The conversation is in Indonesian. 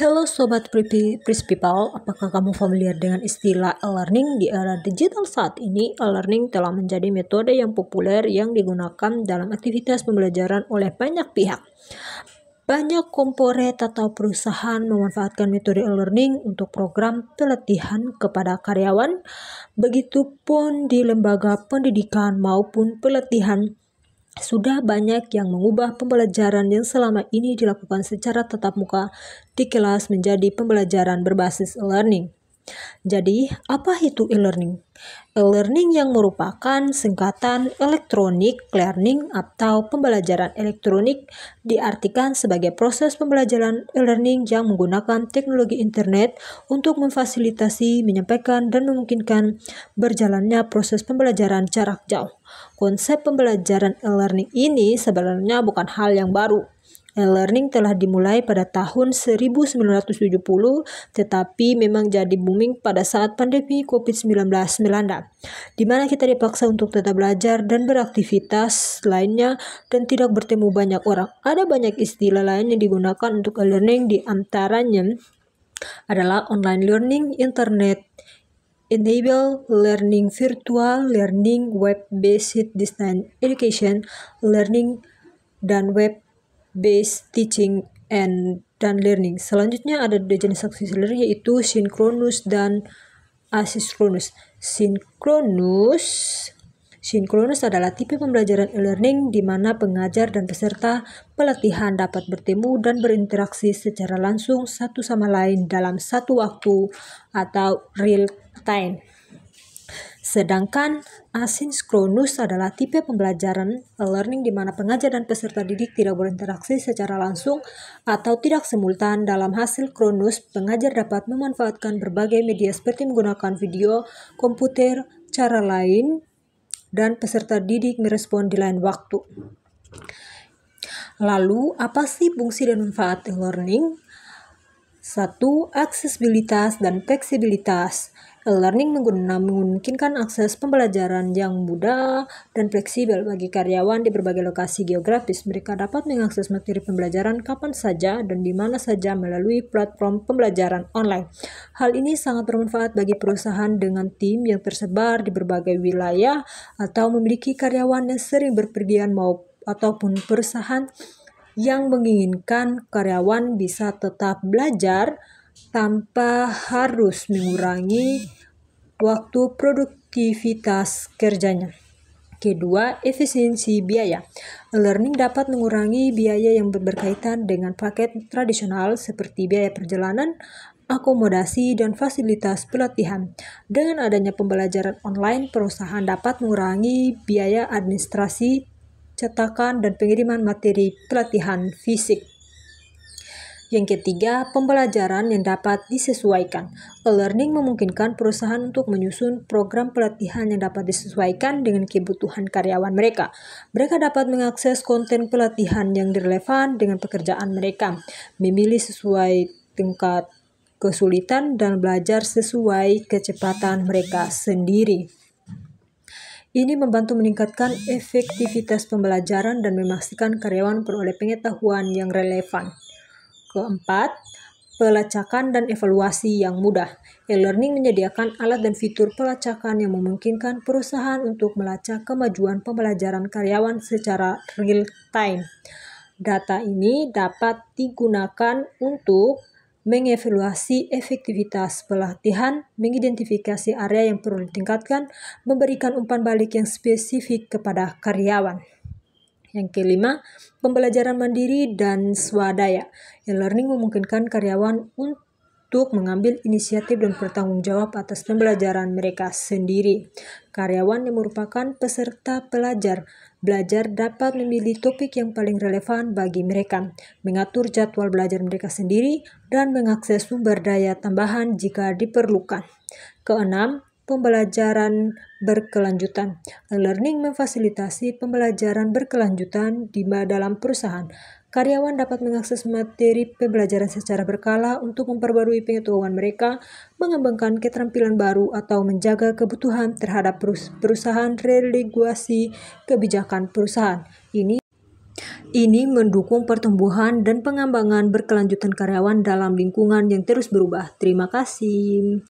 Halo Sobat Pris People, apakah kamu familiar dengan istilah e-learning? Di era digital saat ini, e-learning telah menjadi metode yang populer yang digunakan dalam aktivitas pembelajaran oleh banyak pihak. Banyak korporat atau perusahaan memanfaatkan metode e-learning untuk program pelatihan kepada karyawan, begitupun di lembaga pendidikan maupun pelatihan. Sudah banyak yang mengubah pembelajaran yang selama ini dilakukan secara tatap muka di kelas menjadi pembelajaran berbasis e-learning. Jadi, apa itu e-learning? E-learning yang merupakan singkatan electronic learning atau pembelajaran elektronik diartikan sebagai proses pembelajaran e-learning yang menggunakan teknologi internet untuk memfasilitasi, menyampaikan, dan memungkinkan berjalannya proses pembelajaran jarak jauh. Konsep pembelajaran e-learning ini sebenarnya bukan hal yang baru. E-learning telah dimulai pada tahun 1970, tetapi memang jadi booming pada saat pandemi COVID-19 melanda, di mana kita dipaksa untuk tetap belajar dan beraktivitas lainnya dan tidak bertemu banyak orang. Ada banyak istilah lain yang digunakan untuk e-learning, di antaranya adalah online learning, internet enable learning, virtual learning, web-based distance education, learning, dan web-based teaching dan learning. Selanjutnya ada dua jenis auxiliary, yaitu synchronous dan asynchronous. Synchronous adalah tipe pembelajaran e-learning di mana pengajar dan peserta pelatihan dapat bertemu dan berinteraksi secara langsung satu sama lain dalam satu waktu atau real time. Sedangkan asynchronous adalah tipe pembelajaran e-learning di mana pengajar dan peserta didik tidak berinteraksi secara langsung atau tidak simultan. Dalam hasil kronos, pengajar dapat memanfaatkan berbagai media seperti menggunakan video, komputer, cara lain, dan peserta didik merespon di lain waktu. Lalu, apa sih fungsi dan manfaat e-learning? 1. Aksesibilitas dan fleksibilitas. E-learning memungkinkan akses pembelajaran yang mudah dan fleksibel bagi karyawan di berbagai lokasi geografis. Mereka dapat mengakses materi pembelajaran kapan saja dan di mana saja melalui platform pembelajaran online. Hal ini sangat bermanfaat bagi perusahaan dengan tim yang tersebar di berbagai wilayah atau memiliki karyawan yang sering berpergian ataupun perusahaan yang menginginkan karyawan bisa tetap belajar tanpa harus mengurangi waktu produktivitas kerjanya. Kedua, efisiensi biaya. E-learning dapat mengurangi biaya yang berkaitan dengan paket tradisional seperti biaya perjalanan, akomodasi, dan fasilitas pelatihan. Dengan adanya pembelajaran online, perusahaan dapat mengurangi biaya administrasi, cetakan, dan pengiriman materi pelatihan fisik. Yang ketiga, pembelajaran yang dapat disesuaikan. E-learning memungkinkan perusahaan untuk menyusun program pelatihan yang dapat disesuaikan dengan kebutuhan karyawan mereka. Mereka dapat mengakses konten pelatihan yang relevan dengan pekerjaan mereka, memilih sesuai tingkat kesulitan, dan belajar sesuai kecepatan mereka sendiri. Ini membantu meningkatkan efektivitas pembelajaran dan memastikan karyawan beroleh pengetahuan yang relevan. Keempat, pelacakan dan evaluasi yang mudah. E-learning menyediakan alat dan fitur pelacakan yang memungkinkan perusahaan untuk melacak kemajuan pembelajaran karyawan secara real time. Data ini dapat digunakan untuk mengevaluasi efektivitas pelatihan, mengidentifikasi area yang perlu ditingkatkan, memberikan umpan balik yang spesifik kepada karyawan. Yang kelima, pembelajaran mandiri dan swadaya. E-learning memungkinkan karyawan untuk mengambil inisiatif dan bertanggung jawab atas pembelajaran mereka sendiri. Karyawan yang merupakan peserta belajar dapat memilih topik yang paling relevan bagi mereka, mengatur jadwal belajar mereka sendiri, dan mengakses sumber daya tambahan jika diperlukan. Keenam, pembelajaran berkelanjutan. E-learning memfasilitasi pembelajaran berkelanjutan di dalam perusahaan. Karyawan dapat mengakses materi pembelajaran secara berkala untuk memperbarui pengetahuan mereka, mengembangkan keterampilan baru, atau menjaga kebutuhan terhadap perusahaan regulasi kebijakan perusahaan. Ini mendukung pertumbuhan dan pengembangan berkelanjutan karyawan dalam lingkungan yang terus berubah. Terima kasih.